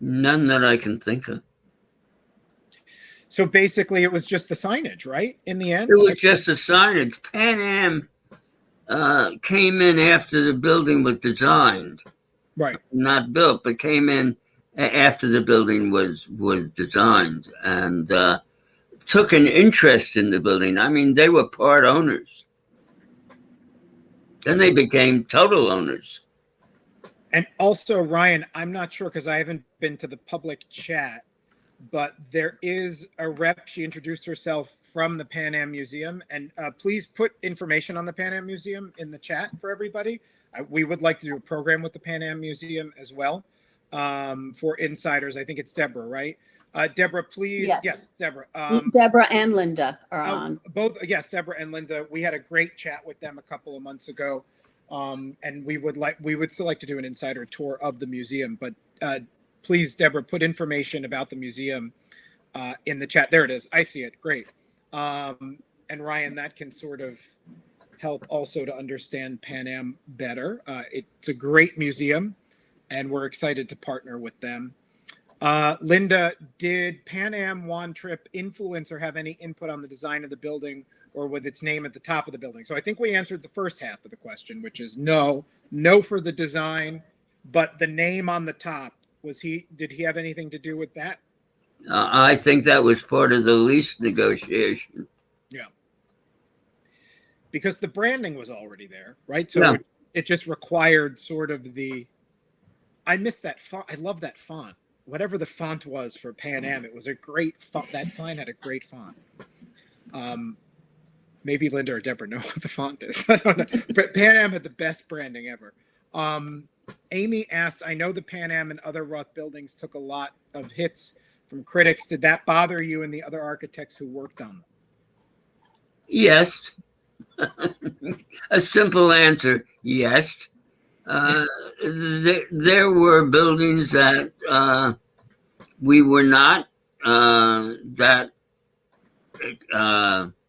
None that I can think of. So basically, it was just the signage, right? In the end, It was just the signage. Pan Am came in after the building was designed. Right. Not built, but came in after the building was designed and took an interest in the building. I mean, they were part owners. Then they became total owners. And also, Ryan, I'm not sure because I haven't been to the public chat, but there is a rep. She introduced herself from the Pan Am Museum. And please put information on the Pan Am Museum in the chat for everybody. We would like to do a program with the Pan Am Museum as well for insiders. I think it's Deborah, right? Deborah, please. Yes, Deborah. Deborah and Linda are on. Both, yes, Deborah and Linda. We had a great chat with them a couple of months ago. And we would still like to do an insider tour of the museum, but please, Deborah, put information about the museum in the chat. There it is. I see it. Great. And Ryan, that can sort of help also to understand Pan Am better. It's a great museum, and we're excited to partner with them. Linda, did Pan Am One Trip influence or have any input on the design of the building or with its name at the top of the building? So I think we answered the first half of the question, which is no for the design, but the name on the top, did he have anything to do with that? I think that was part of the lease negotiation. Yeah. Because the branding was already there, right? So it just required sort of I missed that font. I love that font. Whatever the font was for Pan Am, it was a great font. That sign had a great font. Maybe Linda or Deborah know what the font is. I don't know. But Pan Am had the best branding ever. Amy asked, I know the Pan Am and other Roth buildings took a lot of hits from critics. Did that bother you and the other architects who worked on them? Yes. A simple answer, yes. There were buildings that we were not that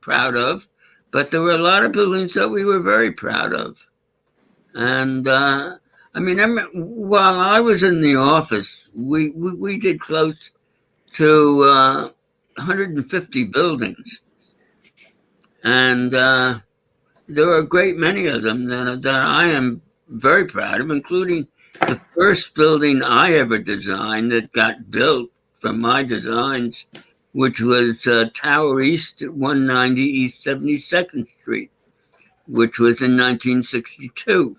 proud of, but there were a lot of buildings that we were very proud of. And I mean, while I was in the office, we did close to 150 buildings. And there are a great many of them that I am very proud of, including the first building I ever designed that got built from my designs, which was Tower East at 190 East 72nd Street, which was in 1962.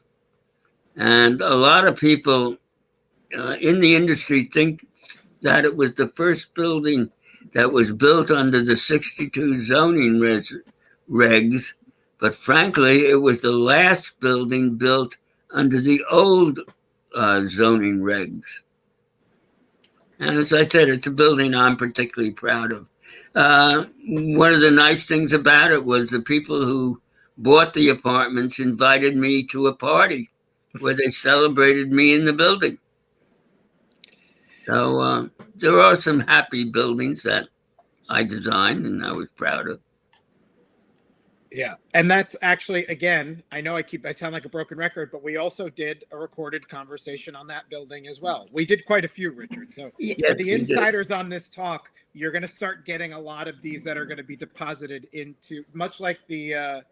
And a lot of people in the industry think that it was the first building that was built under the 62 zoning regs, But frankly, it was the last building built under the old zoning regs. And as I said, it's a building I'm particularly proud of. One of the nice things about it was the people who bought the apartments invited me to a party where they celebrated me in the building. So there are some happy buildings that I designed and I was proud of. Yeah. And that's actually, again, I know I sound like a broken record, but we also did a recorded conversation on that building as well. We did quite a few, Richard. So Yes, for the insiders on this talk, you're going to start getting a lot of these that are going to be deposited into, much like the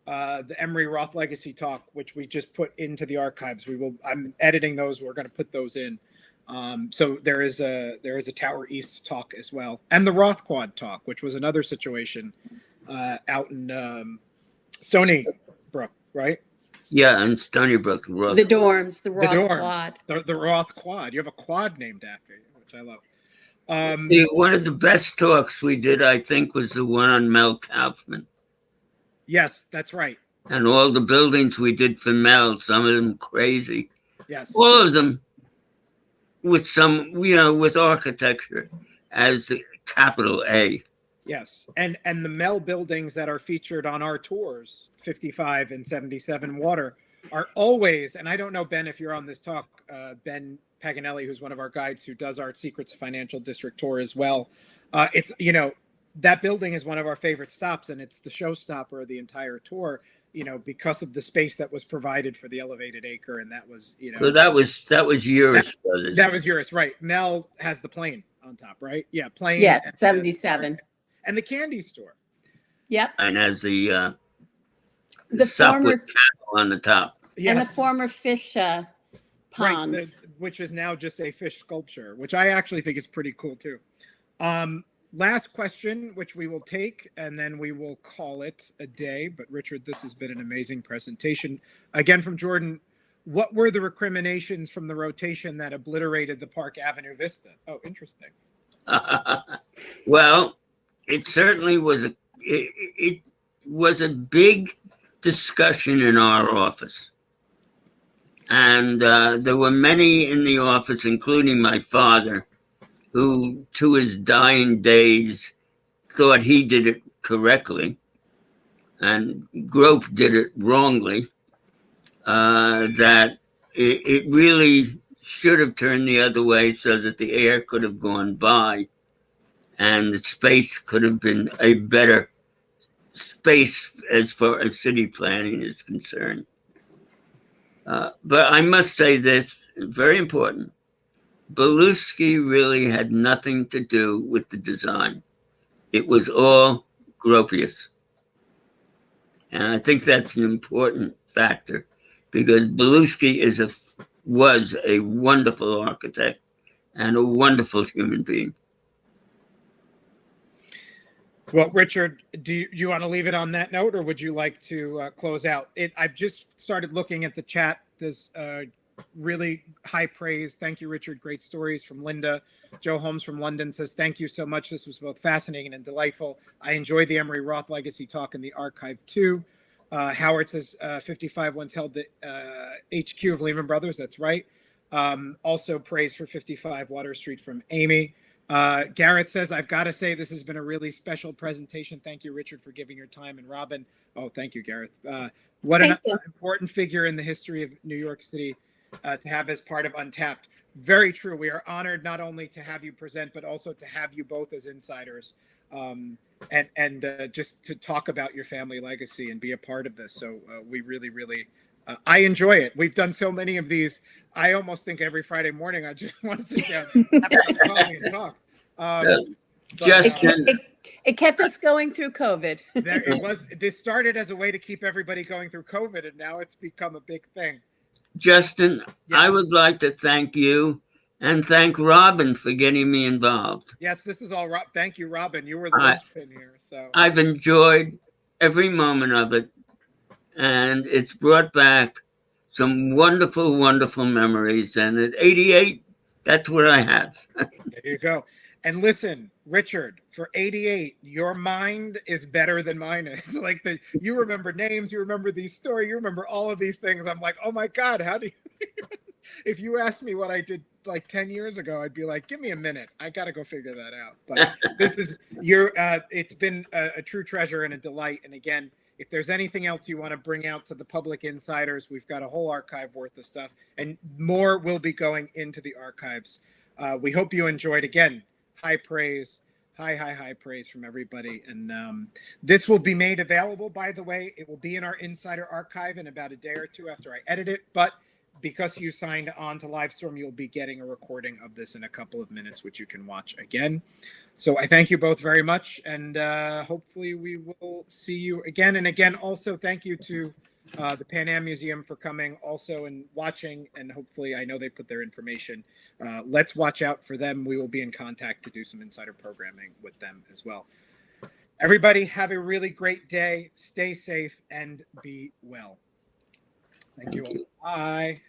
Emery Roth Legacy talk, which we just put into the archives. I'm editing those. We're going to put those in. So there is a Tower East talk as well, and the Roth Quad talk, which was another situation out in Stony Brook, right? Yeah, and Stony Brook. Roth. the dorms, the The Roth dorms, Quad. the Roth Quad. You have a quad named after you, which I love. One of the best talks we did, I think, was the one on Mel Kaufman. Yes, that's right. And all the buildings we did for Mel, some of them crazy. Yes. All of them with some, with architecture as the capital A. Yes. And the Mel buildings that are featured on our tours, 55 and 77 Water, are always, and I don't know, Ben, if you're on this talk, Ben Paganelli, who's one of our guides who does our Secrets Financial District tour as well. It's, that building is one of our favorite stops, and it's the showstopper of the entire tour, because of the space that was provided for the elevated acre. And that was, So that was yours, brothers. That was yours, right? Mel has the plane on top, right? Yeah, plane. Yes, 77. And the candy store. Yep. And as the The with cattle on the top. Yes. And the former fish ponds. Right, which is now just a fish sculpture, which I actually think is pretty cool too. Last question, which we will take, and then we will call it a day. But Richard, this has been an amazing presentation. Again, from Jordan, what were the recriminations from the rotation that obliterated the Park Avenue vista? Oh, interesting. Well, it certainly was it was a big discussion in our office. And there were many in the office, including my father, who, to his dying days, thought he did it correctly, and Grope did it wrongly, that it really should have turned the other way so that the air could have gone by and the space could have been a better space as far as city planning is concerned. But I must say this, very important. Belluschi really had nothing to do with the design. It was all Gropius. And I think that's an important factor because Belluschi was a wonderful architect and a wonderful human being. Well, Richard, do you want to leave it on that note, or would you like to close out? I've just started looking at the chat. There's really high praise. Thank you, Richard. Great stories from Linda. Joe Holmes from London says, thank you so much. This was both fascinating and delightful. I enjoyed the Emery Roth Legacy talk in the archive too. Howard says 55 once held the HQ of Lehman Brothers. That's right. Also praise for 55 Water Street from Amy. Garrett says, I've got to say, this has been a really special presentation. Thank you, Richard, for giving your time. And Robin, oh, thank you, Garrett. What an important figure in the history of New York City to have as part of Untapped. Very true. We are honored not only to have you present, but also to have you both as insiders and just to talk about your family legacy and be a part of this. So we really, really, I enjoy it. We've done so many of these. I almost think every Friday morning I just want to sit down, have a coffee and talk. It kept us going through COVID. This started as a way to keep everybody going through COVID, and now it's become a big thing. Justin, yes. I would like to thank you and thank Robin for getting me involved. Yes, this is all Rob. Thank you, Robin. You were the linchpin here. So I've enjoyed every moment of it, and it's brought back some wonderful, wonderful memories. And at 88, that's what I have. There you go. And listen, Richard, for 88, your mind is better than mine is. Like you remember names, you remember these stories, you remember all of these things. I'm like, oh my God, how do you? If you asked me what I did like 10 years ago, I'd be like, give me a minute. I got to go figure that out. But this is it's been a true treasure and a delight. And again, if there's anything else you want to bring out to the public insiders, we've got a whole archive worth of stuff, and more will be going into the archives. We hope you enjoyed. Again, high praise, high praise from everybody. And this will be made available, by the way. It will be in our insider archive in about a day or two after I edit it. But because you signed on to Livestorm, you'll be getting a recording of this in a couple of minutes, which you can watch again. So I thank you both very much, and hopefully we will see you again. And again, also thank you to the Pan Am Museum for coming also and watching, and hopefully I know they put their information. Let's watch out for them. We will be in contact to do some insider programming with them as well. Everybody have a really great day. Stay safe and be well. Thank you all. Bye.